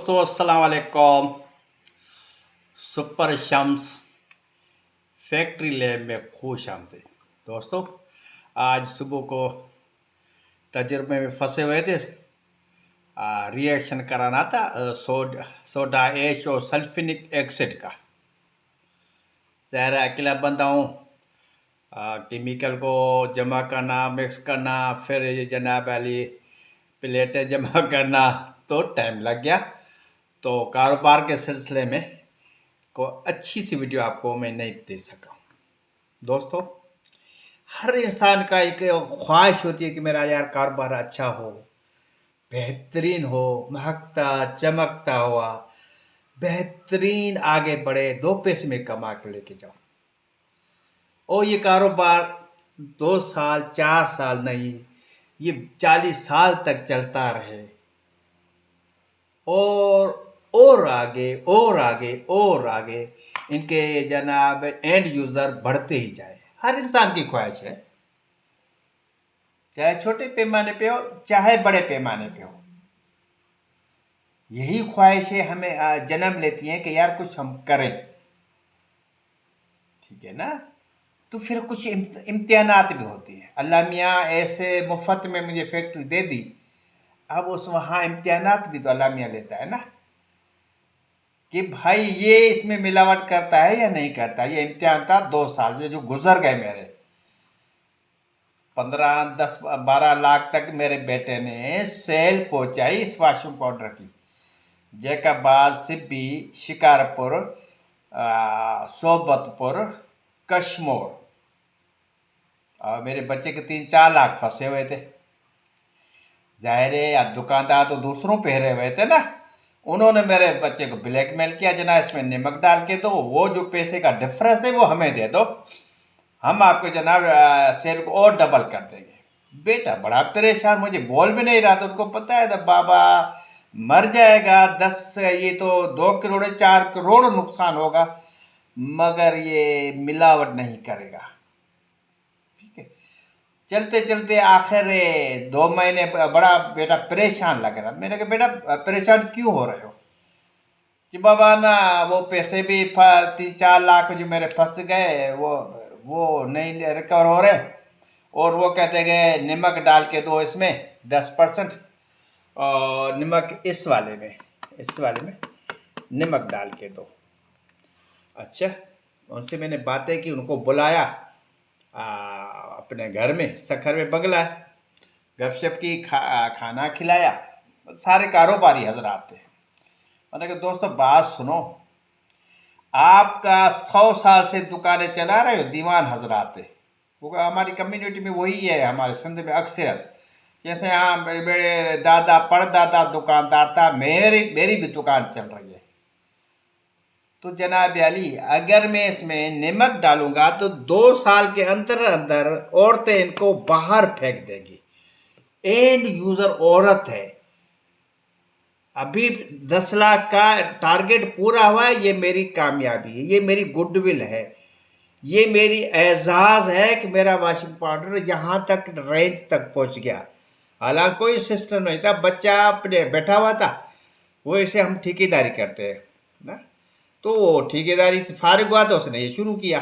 दोस्तों अस्सलाम वालेकुम। सुपर शम्स फैक्ट्री लैब में खुश आमदीद। दोस्तों आज सुबह को तजुर्बे में फंसे हुए थे। रिएक्शन कराना था सोडा एश और सल्फिनिक एसिड का। ज़ाहिर है अकेला बंदा हूँ, केमिकल को जमा करना, मिक्स करना, फिर ये जनाब वाली प्लेटें जमा करना, तो टाइम लग गया। तो कारोबार के सिलसिले में को अच्छी सी वीडियो आपको मैं नहीं दे सका। दोस्तों हर इंसान का एक ख्वाहिश होती है कि मेरा यार कारोबार अच्छा हो, बेहतरीन हो, महकता चमकता हुआ, बेहतरीन आगे बढ़े, 2 पैसे में कमा के लेके जाओ। और ये कारोबार 2 साल 4 साल नहीं, ये 40 साल तक चलता रहे और आगे और आगे और आगे इनके जनाब एंड यूज़र बढ़ते ही जाए। हर इंसान की ख्वाहिश है, चाहे छोटे पैमाने पे हो चाहे बड़े पैमाने पे हो। यही ख्वाहिशें हमें जन्म लेती हैं कि यार कुछ हम करें, ठीक है ना। तो फिर कुछ इम्तिहानात भी होती है। अल्लाह मियाँ ऐसे मुफ्त में मुझे फैक्ट्री दे दी, अब उस वहाँ इम्तिहानात भी तो अल्लाह मियाँ लेता है ना, कि भाई ये इसमें मिलावट करता है या नहीं करता। ये इम्तिहान था 2 साल जो गुजर गए मेरे। 15 10 12 लाख तक मेरे बेटे ने सेल पहुंचाई इस वॉशिंग पाउडर की। जैकाबाद, सिब्बी, शिकारपुर, सोबतपुर, कश्मीर, और मेरे बच्चे के 3-4 लाख फंसे हुए थे। जाहिर है दुकानदार तो दूसरों पे रहे हुए थे ना, उन्होंने मेरे बच्चे को ब्लैकमेल किया, जना इसमें नमक डाल के दो, वो जो पैसे का डिफरेंस है वो हमें दे दो, हम आपको जनाब सेल को और डबल कर देंगे। बेटा बड़ा परेशान, मुझे बोल भी नहीं रहा था, उसको पता है तो बाबा मर जाएगा, 10 ये तो 2 करोड़ 4 करोड़ नुकसान होगा, मगर ये मिलावट नहीं करेगा। ठीक है, चलते चलते आखिर 2 महीने बड़ा बेटा परेशान लग रहा। मैंने कहा बेटा परेशान क्यों हो रहे हो? कि बाबा ना वो पैसे भी 3-4 लाख जो मेरे फंस गए वो नहीं रिकवर हो रहे, और वो कहते गए नमक डाल के दो इसमें 10%, और नमक इस वाले में नमक डाल के दो। अच्छा, उनसे मैंने बातें की, उनको बुलाया अपने घर में, सखर में बंगला है, गपशप की, खाना खिलाया। सारे कारोबारी हजरात थे। मैंने कहा दोस्तों बात सुनो, आपका 100 साल से दुकानें चला रहे हो दीवान हजरात है, वो हमारी कम्युनिटी में वही है, हमारे सिंध में अक्सरत। जैसे यहाँ मेरे दादा परदादा दुकानदार था, मेरी भी दुकान चल रही है। तो जनाब अली अगर मैं इसमें नमक डालूंगा तो 2 साल के अंदर अंदर औरतें इनको बाहर फेंक देगी। एंड यूजर औरत है, अभी 10 लाख का टारगेट पूरा हुआ है, ये मेरी कामयाबी है, ये मेरी गुडविल है, ये मेरी एजाज है कि मेरा वॉशिंग पाउडर यहाँ तक रेंज तक पहुँच गया। हालांकि कोई सिस्टम नहीं था, बच्चा अपने बैठा हुआ था, वो इसे हम ठेकेदारी करते हैं ना, तो ठेकेदारी से फारिग हुआ तो उसने ये शुरू किया।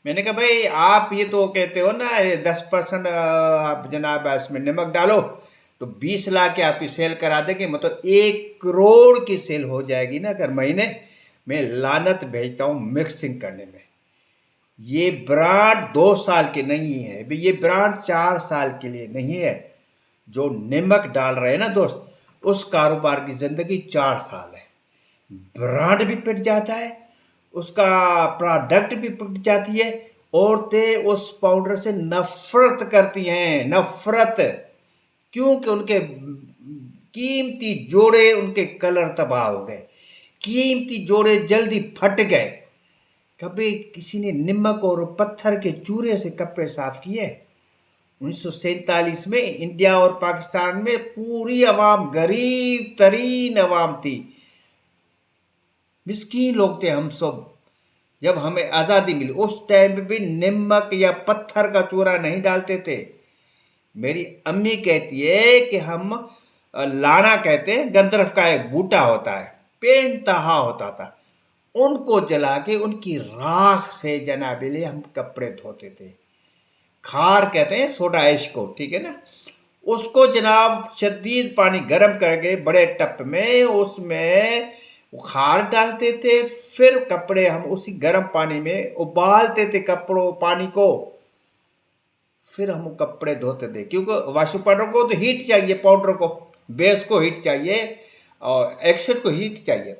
मैंने कहा भाई आप ये तो कहते हो ना 10% आप जनाब इसमें नमक डालो तो 20 लाख की आपकी सेल करा देंगे, मतलब 1 करोड़ की सेल हो जाएगी ना अगर महीने। मैं लानत भेजता हूँ मिक्सिंग करने में। ये ब्रांड 2 साल के नहीं है, ये ब्रांड 4 साल के लिए नहीं है। जो नमक डाल रहे हैं ना दोस्त, उस कारोबार की जिंदगी 4 साल है। ब्रांड भी पिट जाता है, उसका प्रोडक्ट भी पिट जाती है, औरतें उस पाउडर से नफरत करती हैं, नफरत। क्योंकि उनके कीमती जोड़े, उनके कलर तबाह हो गए, कीमती जोड़े जल्दी फट गए। कभी किसी ने नमक और पत्थर के चूरे से कपड़े साफ किए? 1947 में इंडिया और पाकिस्तान में पूरी अवाम गरीब तरीन अवाम थी, मिस्कीन लोग थे हम सब। जब हमें आज़ादी मिली उस टाइम पे भी नमक या पत्थर का चूरा नहीं डालते थे। मेरी अम्मी कहती है कि हम लाना कहते हैं, गंधर्व का एक बूटा होता है, बेइंतहा होता था। उनको जला के उनकी राख से जनाबिले हम कपड़े धोते थे। खार कहते हैं सोडा ऐश को, ठीक है ना। उसको जनाब शदीद पानी गर्म करके बड़े टप में उसमें खार डालते थे, फिर कपड़े हम उसी गर्म पानी में उबालते थे कपड़ों पानी को, फिर हम कपड़े धोते थे। क्योंकि वाशु पाउडर को तो हीट चाहिए, पाउडर को, बेस को हीट चाहिए और एक्सिड को हीट चाहिए।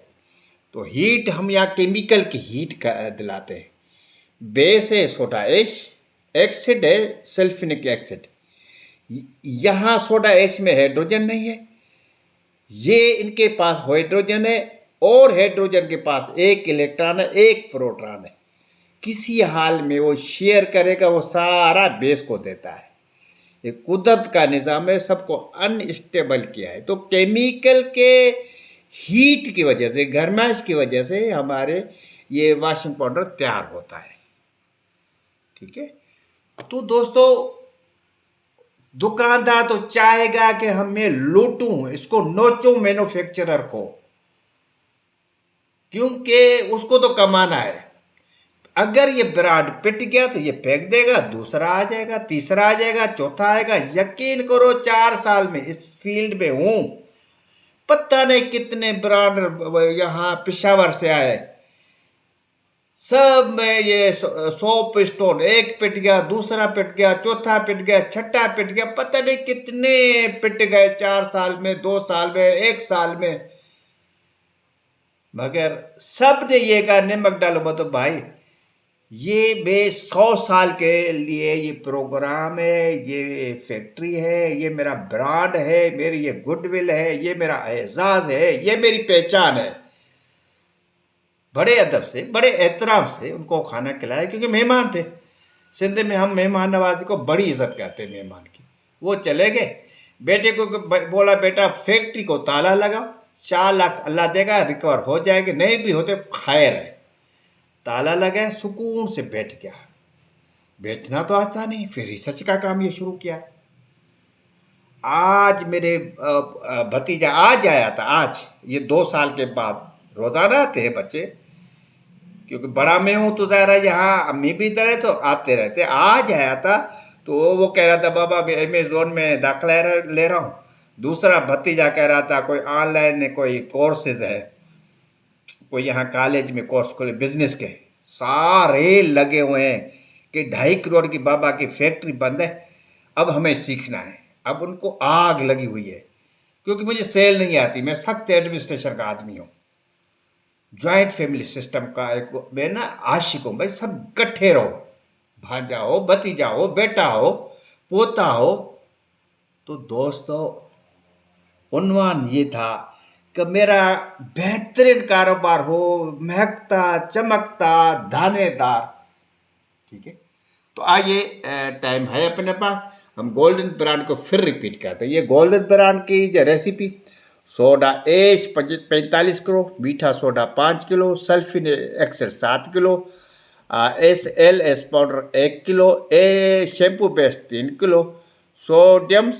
तो हीट हम यहाँ केमिकल की हीट दिलाते हैं। बेस है सोडा ऐश, एक्सिड है सल्फ्यूरिक एसिड। यहाँ सोडा ऐश में हाइड्रोजन नहीं है, ये इनके पास हाइड्रोजन है और हाइड्रोजन के पास एक इलेक्ट्रॉन है, एक प्रोटॉन है। किसी हाल में वो शेयर करेगा, वो सारा बेस को देता है। ये कुदरत का निज़ाम है, सबको अनस्टेबल किया है। तो केमिकल के हीट की वजह से, गर्माइश की वजह से हमारे ये वॉशिंग पाउडर तैयार होता है, ठीक है। तो दोस्तों, दुकानदार तो चाहेगा कि हमें लूटूं, इसको नोचूं मैन्युफैक्चरर को, क्योंकि उसको तो कमाना है। अगर ये ब्रांड पिट गया तो ये फेंक देगा, दूसरा आ जाएगा, तीसरा आ जाएगा, चौथा आएगा। यकीन करो 4 साल में इस फील्ड में हूं, पता नहीं कितने ब्रांड यहाँ पेशावर से आए, सब में ये सोप स्टोन, एक पिट गया, दूसरा पिट गया, चौथा पिट गया, छठा पिट गया, पता नहीं कितने पिट गए 4 साल में, 2 साल में, 1 साल में। मगर सब ने ये कहा नमक डालो मत, तो भाई ये बे 100 साल के लिए ये प्रोग्राम है, ये फैक्ट्री है, ये मेरा ब्रांड है, मेरी ये गुडविल है, ये मेरा एजाज है, ये मेरी पहचान है। बड़े अदब से, बड़े एहतराम से उनको खाना खिलाया, क्योंकि मेहमान थे। सिंध में हम मेहमान नवाजी को बड़ी इज्जत करते हैं मेहमान की। वो चले गए, बेटे को बोला बेटा फैक्ट्री को ताला लगाओ, 4 लाख अल्लाह देगा, रिकवर हो जाएगी, नहीं भी होते खैर है। ताला लगा, सुकून से बैठ गया। बैठना तो आता नहीं, फिर रिसर्च का काम ये शुरू किया। आज मेरे भतीजा आज आया था, आज ये 2 साल के बाद। रोजाना आते हैं बच्चे, क्योंकि बड़ा मैं हूँ तो ज़ाहिर है यहाँ अम्मी भी इधर है तो आते रहते। आज आया था तो वो कह रहा था बाबा मैं अमेजोन में दाखिला ले रहा हूँ। दूसरा भतीजा कह रहा था कोई ऑनलाइन कोई कोर्सेज है, कोई यहाँ कॉलेज में कोर्स खोले बिजनेस के। सारे लगे हुए हैं कि 2.5 करोड़ की बाबा की फैक्ट्री बंद है, अब हमें सीखना है। अब उनको आग लगी हुई है, क्योंकि मुझे सेल नहीं आती, मैं सख्त एडमिनिस्ट्रेशन का आदमी हूँ, ज्वाइंट फैमिली सिस्टम का एक मैं ना आशिक हूँ भाई। सब इकट्ठे रहो, भांजा हो, भतीजा हो, बेटा हो, पोता हो। तो दोस्तों, उन्वान ये था कि मेरा बेहतरीन कारोबार हो, महकता चमकता दानेदार, ठीक है। तो आइए, टाइम है अपने पास, हम गोल्डन ब्रांड को फिर रिपीट करते हैं। ये गोल्डन ब्रांड की जो रेसिपी, सोडा ऐश 45 किलो, मीठा soda 5 kilo, sulphuric acid 7 kilo, SLS powder 1 kilo, shampoo base 3 kilo, sodium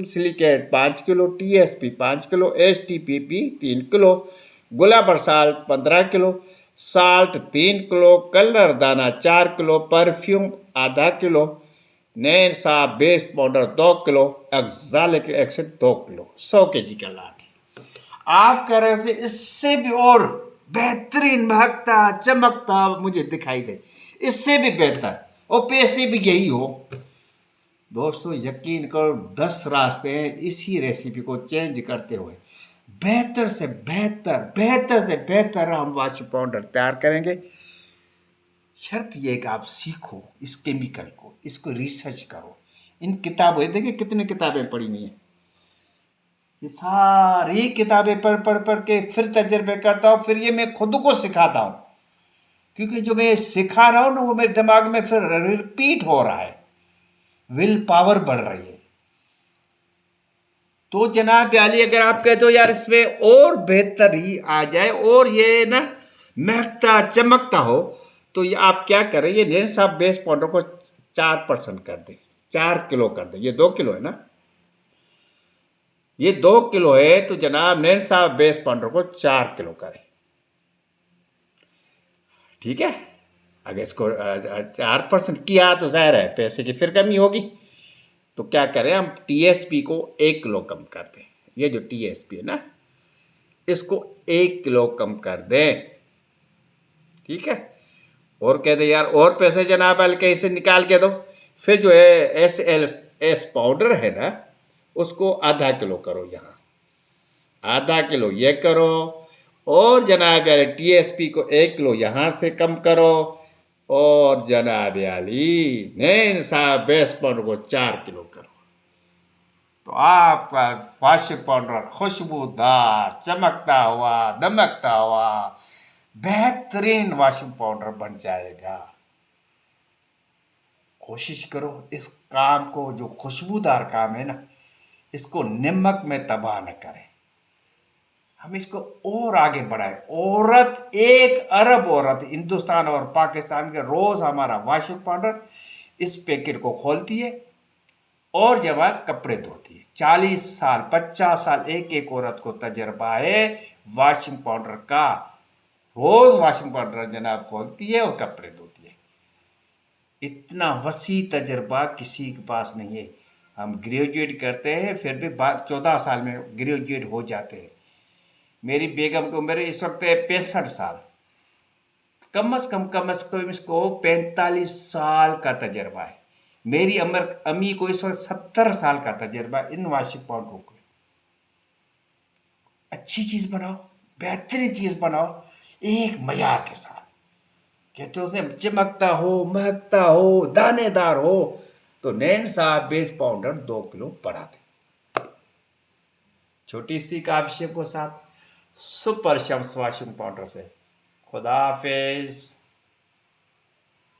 silicate 5 kilo, TSP 5 kilo, STPP 3 kilo, गुलाब salt 15 kilo, salt 3 kilo, colour दाना 4 किलो, परफ्यूम आधा kilo, नैन साहब base powder 2 kilo, oxalic acid 2 kilo, 100 kg का लाट। आप कह रहे थे इससे भी और बेहतरीन महकता चमकता मुझे दिखाई दे, इससे भी बेहतर और पैसे भी यही हो। दोस्तों यकीन करो 10 रास्ते हैं इसी रेसिपी को चेंज करते हुए बेहतर से बेहतर हम वॉशिंग पाउडर तैयार करेंगे। शर्त ये कि आप सीखो इस केमिकल को, इसको रिसर्च करो। इन किताबों, देखिए कितनी किताबें पढ़ी हुई हैं, ये सारी किताबें पढ़ के फिर तजर्बे करता हूँ, फिर ये मैं खुद को सिखाता हूँ, क्योंकि जो मैं सिखा रहा हूँ ना वो मेरे दिमाग में फिर रिपीट हो रहा है, विल पावर बढ़ रही है। तो जनाब आली, अगर आप कहते हो यार इसमें और बेहतर ही आ जाए और ये ना महकता चमकता हो, तो ये आप क्या करें, ये नैन साहब बेस पाउडर को 4% कर दें, 4 किलो कर दें, ये 2 किलो है ना, ये 2 किलो है तो जनाब नैन साहब बेस पाउडर को 4 किलो करें। ठीक है, अगर इसको 4% किया तो जाहिर है पैसे की फिर कमी होगी। तो क्या करें, हम टीएसपी को 1 किलो कम कर दें। ये जो टीएसपी है ना, इसको 1 किलो कम कर दें। ठीक है, और कह दे यार और पैसे जनाब हल्के इसे निकाल के दो। फिर जो है एस पाउडर है ना, उसको ½ किलो करो, यहाँ ½ किलो ये करो, और जनाब याली टीएसपी को 1 किलो यहाँ से कम करो, और जनाब याली नैन साहब बेस पाउडर को 4 किलो करो। तो आपका वॉशिंग पाउडर खुशबूदार, चमकता हुआ, दमकता हुआ बेहतरीन वॉशिंग पाउडर बन जाएगा। कोशिश करो इस काम को, जो खुशबूदार काम है ना, इसको नमक में तबाह न करें। हम इसको और आगे बढ़ाएं। औरत 1 अरब औरत हिंदुस्तान और पाकिस्तान के रोज हमारा वॉशिंग पाउडर इस पैकेट को खोलती है और जब कपड़े धोती है। 40 साल 50 साल एक एक औरत को तजर्बा है वॉशिंग पाउडर का। रोज वॉशिंग पाउडर जनाब खोलती है और कपड़े धोती है। इतना वसी तजर्बा किसी के पास नहीं है। हम ग्रेजुएट करते हैं फिर भी 14 साल में ग्रेजुएट हो जाते हैं। मेरी बेगम की उम्र इस वक्त है 65 साल। कम से कम इसको 45 साल का तजर्बा है। मेरी अम्मी को इस वक्त 70 साल का तजर्बा इन वॉशिंग पाउडरों को। अच्छी चीज बनाओ, बेहतरीन चीज बनाओ, एक मयार के साथ। कहते हो उसने चमकता हो, महकता हो, दानेदार हो, तो नैन साहब बेस पाउडर 2 किलो बढ़ा दे। छोटी सी काविशों के साथ सुपर शम्स वॉशिंग पाउडर से। खुदा हाफिज।